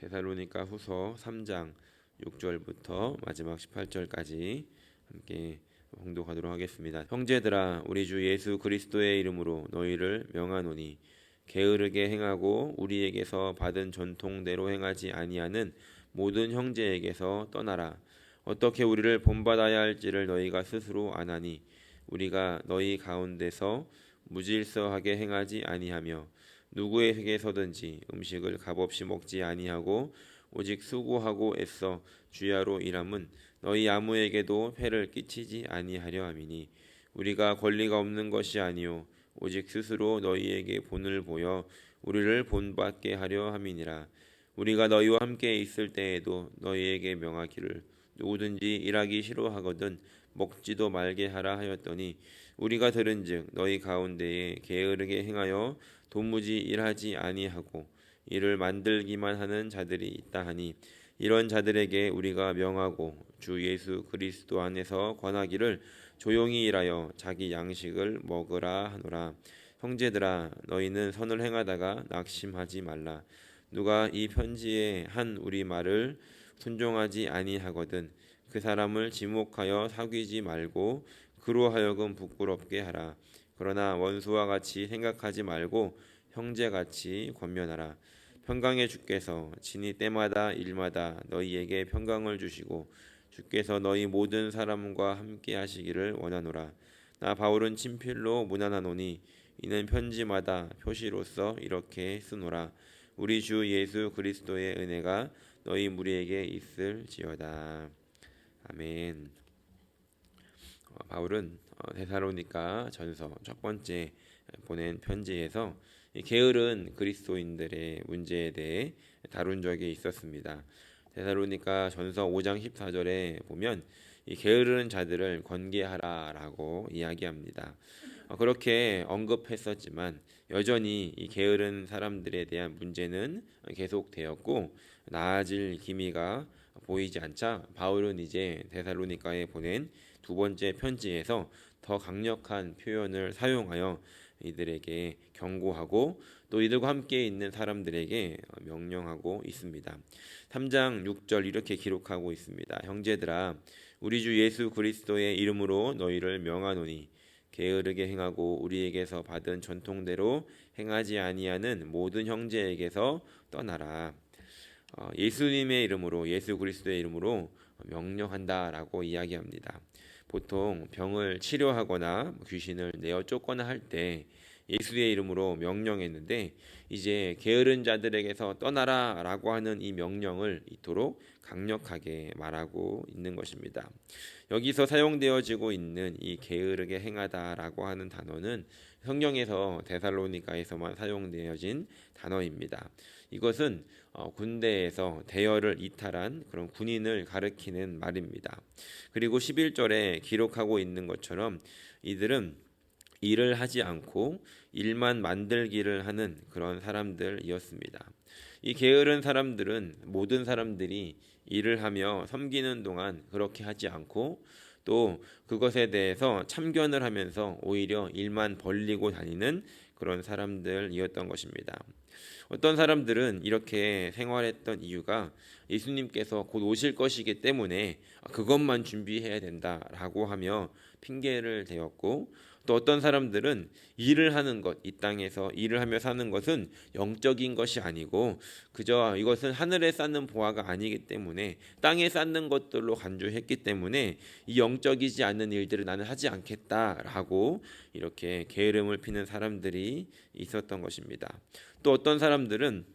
데살로니가 후서 3장 6절부터 마지막 18절까지 함께 봉독하도록 하겠습니다. 형제들아, 우리 주 예수 그리스도의 이름으로 너희를 명하노니 게으르게 행하고 우리에게서 받은 전통대로 행하지 아니하는 모든 형제에게서 떠나라. 어떻게 우리를 본받아야 할지를 너희가 스스로 아나니 우리가 너희 가운데서 무질서하게 행하지 아니하며 누구에게서든지 음식을 값없이 먹지 아니하고 오직 수고하고 애써 주야로 일함은 너희 아무에게도 폐를 끼치지 아니하려 함이니 우리가 권리가 없는 것이 아니요 오직 스스로 너희에게 본을 보여 우리를 본받게 하려 함이니라. 우리가 너희와 함께 있을 때에도 너희에게 명하기를 누구든지 일하기 싫어하거든 먹지도 말게 하라 하였더니 우리가 들은즉 너희 가운데에 게으르게 행하여 도무지 일하지 아니하고 이를 만들기만 하는 자들이 있다 하니 이런 자들에게 우리가 명하고 주 예수 그리스도 안에서 권하기를 조용히 일하여 자기 양식을 먹으라 하노라. 형제들아, 너희는 선을 행하다가 낙심하지 말라. 누가 이 편지에 한 우리 말을 순종하지 아니하거든 그 사람을 지목하여 사귀지 말고 그로 하여금 부끄럽게 하라. 그러나 원수와 같이 생각하지 말고 형제같이 권면하라. 평강의 주께서 친히 때마다 일마다 너희에게 평강을 주시고 주께서 너희 모든 사람과 함께 하시기를 원하노라. 나 바울은 친필로 문안하노니 이는 편지마다 표시로서 이렇게 쓰노라. 우리 주 예수 그리스도의 은혜가 너희 무리에게 있을지어다. 아멘. 바울은 데살로니가 전서 첫 번째 보낸 편지에서 게으른 그리스도인들의 문제에 대해 다룬 적이 있었습니다. 데살로니가 전서 5장 14절에 보면 이 게으른 자들을 권계하라라고 이야기합니다. 그렇게 언급했었지만 여전히 이 게으른 사람들에 대한 문제는 계속되었고 나아질 기미가 보이지 않자 바울은 이제 데살로니가에 보낸 두 번째 편지에서 더 강력한 표현을 사용하여 이들에게 경고하고 또 이들과 함께 있는 사람들에게 명령하고 있습니다. 3장 6절 이렇게 기록하고 있습니다. 형제들아, 우리 주 예수 그리스도의 이름으로 너희를 명하노니 게으르게 행하고 우리에게서 받은 전통대로 행하지 아니하는 모든 형제에게서 떠나라. 예수님의 이름으로 예수 그리스도의 이름으로 명령한다라고 이야기합니다. 보통 병을 치료하거나 귀신을 내어 쫓거나 할 때 예수의 이름으로 명령했는데 이제 게으른 자들에게서 떠나라라고 하는 이 명령을 이토록 강력하게 말하고 있는 것입니다. 여기서 사용되어지고 있는 이 게으르게 행하다라고 하는 단어는 성경에서 데살로니가에서만 사용되어진 단어입니다. 이것은 군대에서 대열을 이탈한 그런 군인을 가리키는 말입니다. 그리고 11절에 기록하고 있는 것처럼 이들은 일을 하지 않고 일만 만들기를 하는 그런 사람들이었습니다. 이 게으른 사람들은 모든 사람들이 일을 하며 섬기는 동안 그렇게 하지 않고 또 그것에 대해서 참견을 하면서 오히려 일만 벌리고 다니는 그런 사람들이었던 것입니다. 어떤 사람들은 이렇게 생활했던 이유가 예수님께서 곧 오실 것이기 때문에 그것만 준비해야 된다라고 하며 핑계를 대었고 또 어떤 사람들은 일을 하는 것, 이 땅에서 일을 하며 사는 것은 영적인 것이 아니고 그저 이것은 하늘에 쌓는 보화가 아니기 때문에 땅에 쌓는 것들로 간주했기 때문에 이 영적이지 않는 일들을 나는 하지 않겠다라고 이렇게 게으름을 피는 사람들이 있었던 것입니다. 또 어떤 사람들은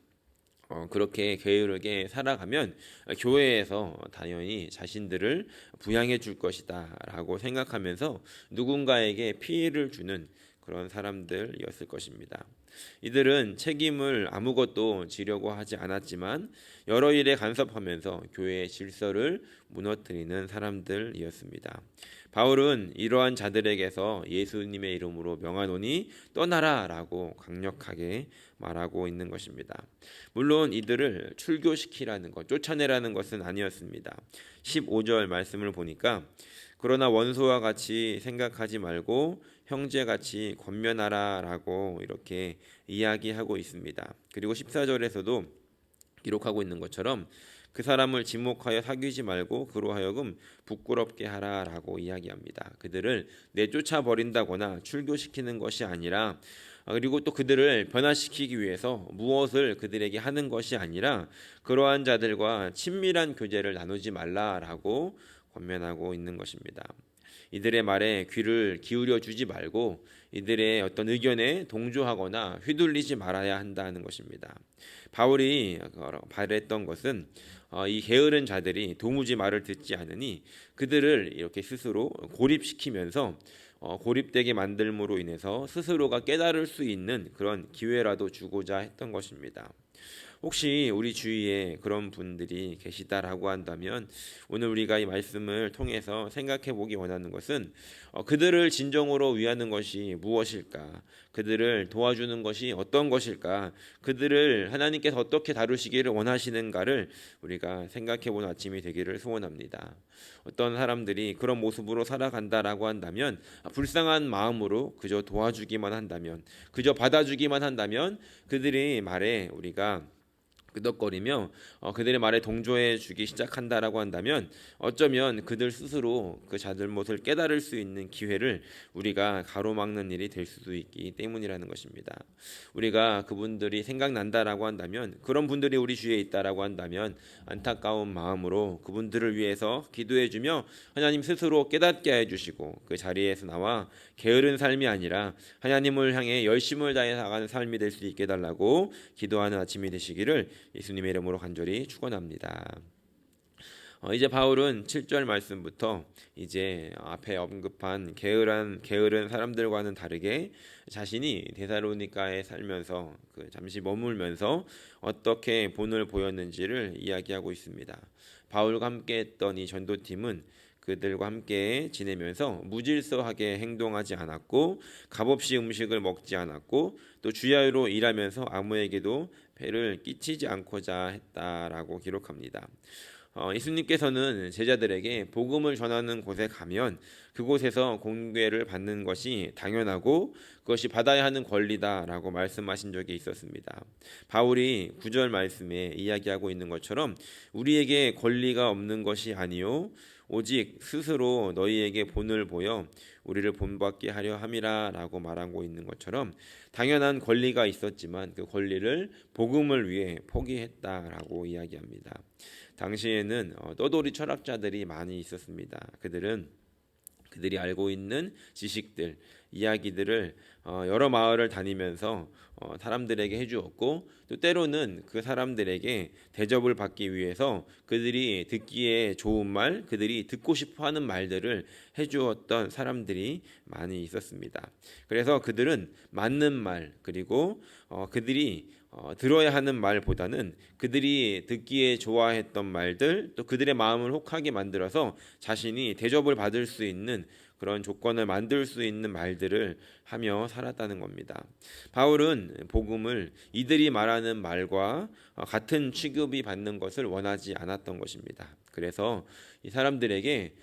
그렇게 게으르게 살아가면 교회에서 당연히 자신들을 부양해 줄 것이다 라고 생각하면서 누군가에게 피해를 주는 그런 사람들이었을 것입니다. 이들은 책임을 아무것도 지려고 하지 않았지만 여러 일에 간섭하면서 교회의 질서를 무너뜨리는 사람들이었습니다. 바울은 이러한 자들에게서 예수님의 이름으로 명하노니 떠나라 라고 강력하게 말하고 있는 것입니다. 물론 이들을 출교시키라는 것, 쫓아내라는 것은 아니었습니다. 15절 말씀을 보니까 그러나 원수와 같이 생각하지 말고 형제같이 권면하라 라고 이렇게 이야기하고 있습니다. 그리고 14절에서도 기록하고 있는 것처럼 그 사람을 지목하여 사귀지 말고 그로 하여금 부끄럽게 하라라고 이야기합니다. 그들을 내쫓아 버린다거나 출교시키는 것이 아니라 그리고 또 그들을 변화시키기 위해서 무엇을 그들에게 하는 것이 아니라 그러한 자들과 친밀한 교제를 나누지 말라라고 권면하고 있는 것입니다. 이들의 말에 귀를 기울여 주지 말고 이들의 어떤 의견에 동조하거나 휘둘리지 말아야 한다는 것입니다. 바울이 바랬던 것은 이 게으른 자들이 도무지 말을 듣지 않으니 그들을 이렇게 스스로 고립시키면서 고립되게 만들므로 인해서 스스로가 깨달을 수 있는 그런 기회라도 주고자 했던 것입니다. 혹시 우리 주위에 그런 분들이 계시다라고 한다면 오늘 우리가 이 말씀을 통해서 생각해 보기 원하는 것은 그들을 진정으로 위하는 것이 무엇일까? 그들을 도와주는 것이 어떤 것일까? 그들을 하나님께서 어떻게 다루시기를 원하시는가를 우리가 생각해 보는 아침이 되기를 소원합니다. 어떤 사람들이 그런 모습으로 살아간다라고 한다면 불쌍한 마음으로 그저 도와주기만 한다면 그저 받아주기만 한다면 그들의 말에 우리가 끄덕거리며 그들의 말에 동조해 주기 시작한다라고 한다면 어쩌면 그들 스스로 그 잘못을 깨달을 수 있는 기회를 우리가 가로막는 일이 될 수도 있기 때문이라는 것입니다. 우리가 그분들이 생각난다라고 한다면 그런 분들이 우리 주위에 있다라고 한다면 안타까운 마음으로 그분들을 위해서 기도해 주며 하나님 스스로 깨닫게 해 주시고 그 자리에서 나와 게으른 삶이 아니라 하나님을 향해 열심을 다해 나가는 삶이 될 수 있게 해달라고 기도하는 아침이 되시기를 예수님의 이름으로 간절히 축원합니다. 이제 바울은 7절 말씀부터 이제 앞에 언급한 게으른 사람들과는 다르게 자신이 데살로니가에 살면서 잠시 머물면서 어떻게 본을 보였는지를 이야기하고 있습니다. 바울과 함께했던 이 전도팀은 그들과 함께 지내면서 무질서하게 행동하지 않았고 값없이 음식을 먹지 않았고 또 주야로 일하면서 아무에게도 배를 끼치지 않고자 했다라고 기록합니다. 예수님께서는 제자들에게 복음을 전하는 곳에 가면 그곳에서 공개를 받는 것이 당연하고 그것이 받아야 하는 권리다라고 말씀하신 적이 있었습니다. 바울이 9절 말씀에 이야기하고 있는 것처럼 우리에게 권리가 없는 것이 아니요 오직 스스로 너희에게 본을 보여 우리를 본받게 하려 함이라라고 말하고 있는 것처럼 당연한 권리가 있었지만 그 권리를 복음을 위해 포기했다라고 이야기합니다. 당시에는 떠돌이 철학자들이 많이 있었습니다. 그들이 알고 있는 지식들, 이야기들을 여러 마을을 다니면서 사람들에게 해주었고 또 때로는 그 사람들에게 대접을 받기 위해서 그들이 듣기에 좋은 말, 그들이 듣고 싶어하는 말들을 해주었던 사람들이 많이 있었습니다. 그래서 그들은 맞는 말 그리고 그들이 들어야 하는 말보다는 그들이 듣기에 좋아했던 말들 또 그들의 마음을 혹하게 만들어서 자신이 대접을 받을 수 있는 그런 조건을 만들 수 있는 말들을 하며 살았다는 겁니다. 바울은 복음을 이들이 말하는 말과 같은 취급이 받는 것을 원하지 않았던 것입니다. 그래서 이 사람들에게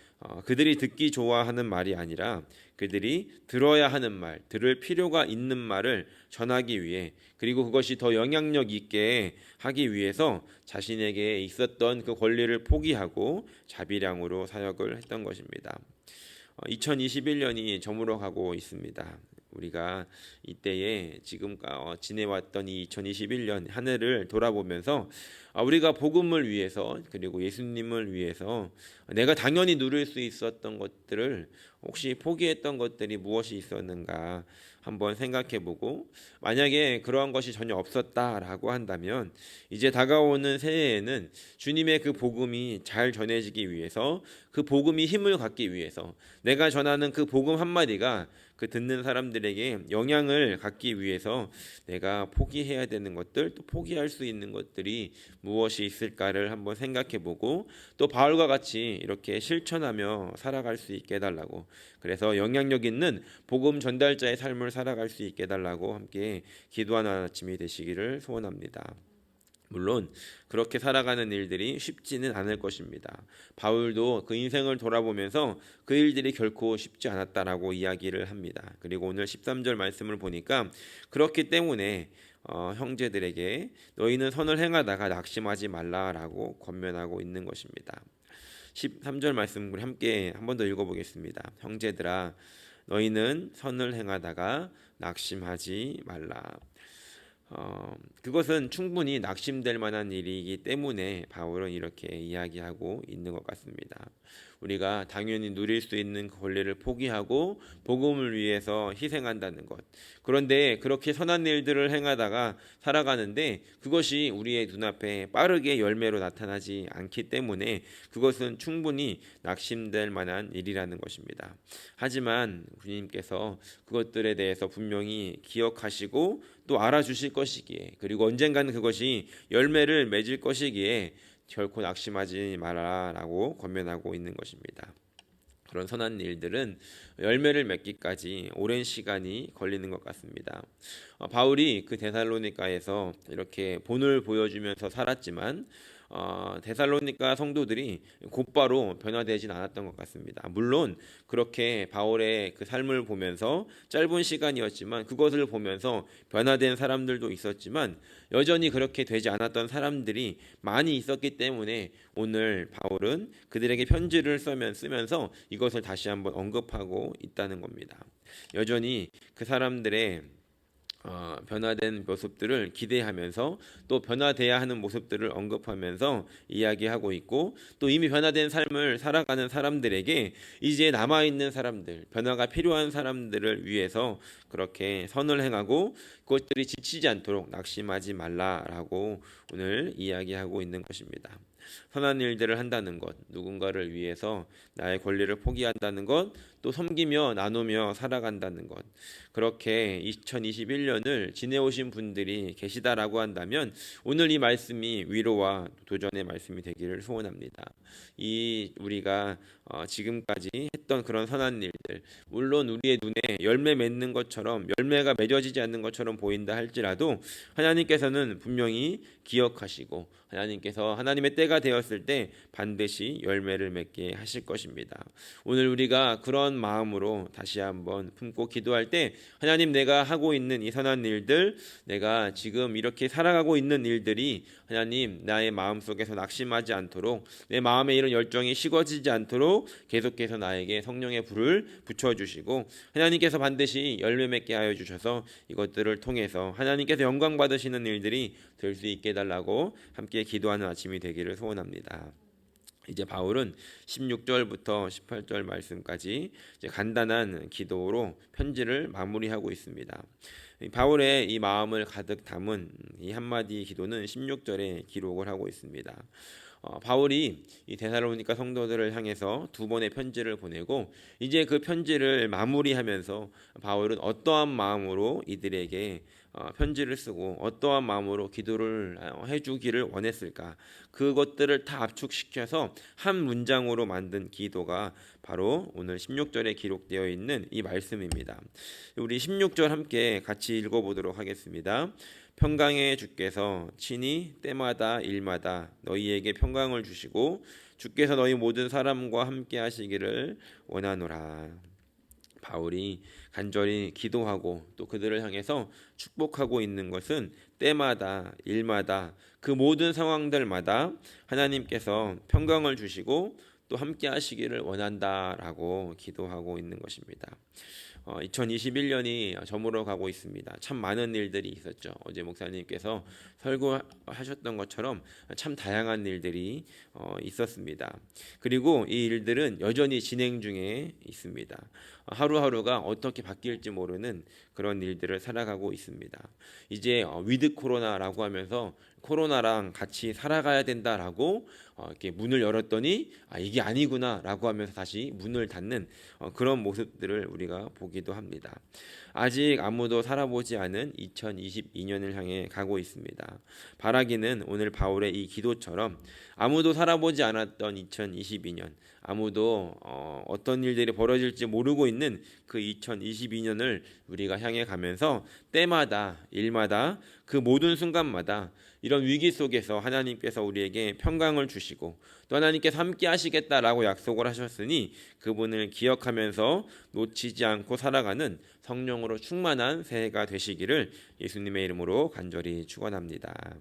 그들이 듣기 좋아하는 말이 아니라 그들이 들어야 하는 말, 들을 필요가 있는 말을 전하기 위해 그리고 그것이 더 영향력 있게 하기 위해서 자신에게 있었던 그 권리를 포기하고 자비량으로 사역을 했던 것입니다. 2021년이 저물어 가고 있습니다. 우리가 이때에 지금 지내왔던 이 2021년 한 해를 돌아보면서 우리가 복음을 위해서 그리고 예수님을 위해서 내가 당연히 누릴 수 있었던 것들을 혹시 포기했던 것들이 무엇이 있었는가 한번 생각해보고 만약에 그러한 것이 전혀 없었다라고 한다면 이제 다가오는 새해에는 주님의 그 복음이 잘 전해지기 위해서 그 복음이 힘을 갖기 위해서 내가 전하는 그 복음 한마디가 그 듣는 사람들에게 영향을 갖기 위해서 내가 포기해야 되는 것들 또 포기할 수 있는 것들이 무엇이 있을까를 한번 생각해보고 또 바울과 같이 이렇게 실천하며 살아갈 수 있게 해달라고 그래서 영향력 있는 복음 전달자의 삶을 살아갈 수 있게 해달라고 함께 기도하는 아침이 되시기를 소원합니다. 물론 그렇게 살아가는 일들이 쉽지는 않을 것입니다. 바울도 그 인생을 돌아보면서 그 일들이 결코 쉽지 않았다라고 이야기를 합니다. 그리고 오늘 13절 말씀을 보니까 그렇기 때문에 형제들에게 너희는 선을 행하다가 낙심하지 말라라고 권면하고 있는 것입니다. 13절 말씀 우리 함께 한 번 더 읽어보겠습니다. 형제들아 너희는 선을 행하다가 낙심하지 말라. 그것은 충분히 낙심될 만한 일이기 때문에 바울은 이렇게 이야기하고 있는 것 같습니다. 우리가 당연히 누릴 수 있는 권리를 포기하고 복음을 위해서 희생한다는 것. 그런데 그렇게 선한 일들을 행하다가 살아가는데 그것이 우리의 눈앞에 빠르게 열매로 나타나지 않기 때문에 그것은 충분히 낙심될 만한 일이라는 것입니다. 하지만 주님께서 그것들에 대해서 분명히 기억하시고 또 알아주실 것이기에 그리고 언젠가는 그것이 열매를 맺을 것이기에 결코 낙심하지 말아라라고 권면하고 있는 것입니다. 그런 선한 일들은 열매를 맺기까지 오랜 시간이 걸리는 것 같습니다. 바울이 그 데살로니가에서 이렇게 본을 보여주면서 살았지만 데살로니가 성도들이 곧바로 변화되진 않았던 것 같습니다. 물론 그렇게 바울의 그 삶을 보면서 짧은 시간이었지만 그것을 보면서 변화된 사람들도 있었지만 여전히 그렇게 되지 않았던 사람들이 많이 있었기 때문에 오늘 바울은 그들에게 편지를 쓰면서 이것을 다시 한번 언급하고 있다는 겁니다. 여전히 그 사람들의 변화된 모습들을 기대하면서 또 변화돼야 하는 모습들을 언급하면서 이야기하고 있고 또 이미 변화된 삶을 살아가는 사람들에게 이제 남아있는 사람들, 변화가 필요한 사람들을 위해서 그렇게 선을 행하고 그것들이 지치지 않도록 낙심하지 말라라고 오늘 이야기하고 있는 것입니다. 선한 일들을 한다는 것, 누군가를 위해서 나의 권리를 포기한다는 것, 또 섬기며 나누며 살아간다는 것. 그렇게 2021년을 지내오신 분들이 계시다라고 한다면 오늘 이 말씀이 위로와 도전의 말씀이 되기를 소원합니다. 우리가 지금까지 했던 그런 선한 일들, 물론 우리의 눈에 열매 맺는 것처럼 열매가 맺어지지 않는 것처럼 보인다 할지라도 하나님께서는 분명히 기억하시고 하나님께서 하나님의 때가 되었을 때 반드시 열매를 맺게 하실 것입니다. 오늘 우리가 그런 마음으로 다시 한번 품고 기도할 때 하나님 내가 하고 있는 이 선한 일들 내가 지금 이렇게 살아가고 있는 일들이 하나님 나의 마음속에서 낙심하지 않도록 내 마음에 이런 열정이 식어지지 않도록 계속해서 나에게 성령의 불을 붙여주시고 하나님께서 반드시 열매 맺게 하여 주셔서 이것들을 통해서 하나님께서 영광 받으시는 일들이 될 수 있게 해달라고 함께 기도하는 아침이 되기를 소원합니다. 이제 바울은 16절부터 18절 말씀까지 이제 간단한 기도로 편지를 마무리하고 있습니다. 바울의 이 마음을 가득 담은 이 한마디 기도는 16절에 기록을 하고 있습니다. 바울이 이 데살로니가 성도들을 향해서 두 번의 편지를 보내고 이제 그 편지를 마무리하면서 바울은 어떠한 마음으로 이들에게 편지를 쓰고 어떠한 마음으로 기도를 해주기를 원했을까 그것들을 다 압축시켜서 한 문장으로 만든 기도가 바로 오늘 16절에 기록되어 있는 이 말씀입니다. 우리 16절 함께 같이 읽어보도록 하겠습니다. 평강의 주께서 친히 때마다 일마다 너희에게 평강을 주시고 주께서 너희 모든 사람과 함께 하시기를 원하노라. 바울이 간절히 기도하고 또 그들을 향해서 축복하고 있는 것은 때마다 일마다 그 모든 상황들마다 하나님께서 평강을 주시고 또 함께 하시기를 원한다라고 기도하고 있는 것입니다. 2021년이 저물어 가고 있습니다. 참 많은 일들이 있었죠. 어제 목사님께서 설교하셨던 것처럼 참 다양한 일들이 있었습니다. 그리고 이 일들은 여전히 진행 중에 있습니다. 하루하루가 어떻게 바뀔지 모르는 그런 일들을 살아가고 있습니다. 이제 위드 코로나라고 하면서 코로나랑 같이 살아가야 된다라고 이렇게 문을 열었더니 이게 아니구나라고 하면서 다시 문을 닫는 그런 모습들을 우리가 보기도 합니다. 아직 아무도 살아보지 않은 2022년을 향해 가고 있습니다. 바라기는 오늘 바울의 이 기도처럼 아무도 살아보지 않았던 2022년, 아무도 어떤 일들이 벌어질지 모르고 있는 그 2022년을 우리가 향해 가면서 때마다 일마다 그 모든 순간마다 이런 위기 속에서 하나님께서 우리에게 평강을 주시고 또 하나님께서 함께 하시겠다라고 약속을 하셨으니 그분을 기억하면서 놓치지 않고 살아가는 성령으로 충만한 새해가 되시기를 예수님의 이름으로 간절히 축원합니다.